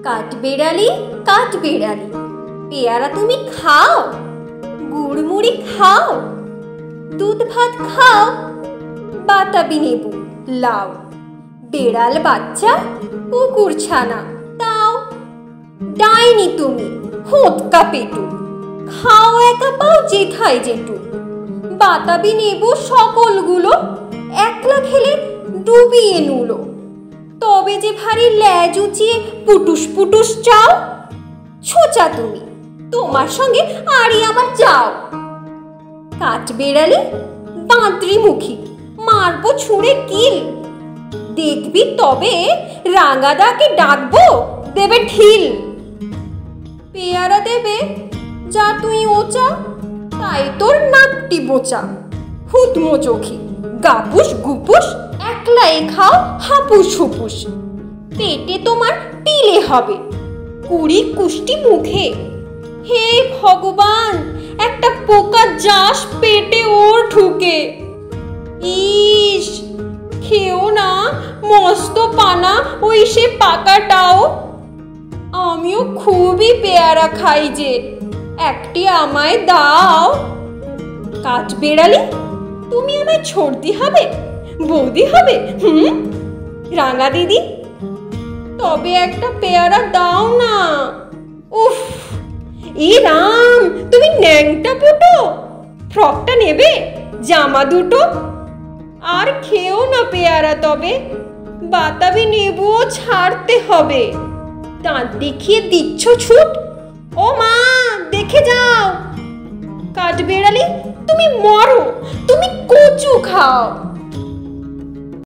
কাঠবেড়ালি কাঠবেড়ালি, পেয়ারা তুমি খাও, গুড়মুড়ি খাও, দুধ ভাত খাও, বাতাবি নেবু লাও, বেড়াল বাচ্চা কুকুর ছানা তাও, ডাইনি তুমি হোঁতকা পেটু, খাও একা পাও যেথায় যেটু, বাতাবি নেবু সকলগুলো একলা খেলে ডুবিয়ে নুলো, তবে যে ভারী ল্যাজ উঁচিয়ে পুটুস পুটুস চাও, ছোচা তুমি, তোমার সঙ্গে আরই আমার যাও। কাঠবেড়ালি বাঁদরি মুখী, মারবো ছুঁড়ে কিল, দেখবি তবে রাঙাদাকে ডাকবো দেবে ঢিল। পেয়ারা দেবে যা তুই ওচা, তাই তোর নাকটি বোচা, হুতমো চোখি গাপুস গুপুস, একলাই খাও হাপুস হুপুস, পেটে তোমার পিলে হবে 20 কুষ্টি মুখে। হে ভগবান, একটা পোকা যাস পেটে ওর ঢুকে। ইস, খেও না মস্ত পানা ওই সে পাকাটাও, আমিও খুবই পেয়ারা খাই যে, একটি আমায় দাও। কাঠবেড়ালি তুমি আমায় ছড়দি হবে, বৌদি হবে, রাঙা দিদি, তবে একটা পেয়ারা দাও না। উফ, এ রাম, তুমি ন্যাংটা পুটো, ফ্রকটা নেবে, জামা দুটো, আর খেও না পেয়ারা তবে, বাতাবি নেবুও ছাড়তে হবে। দাঁত দেখিয়ে দিচ্ছ ছুট, ও মা দেখে যাও। কাঠবেড়ালি তুমি মরো, তুমি কচু খাও।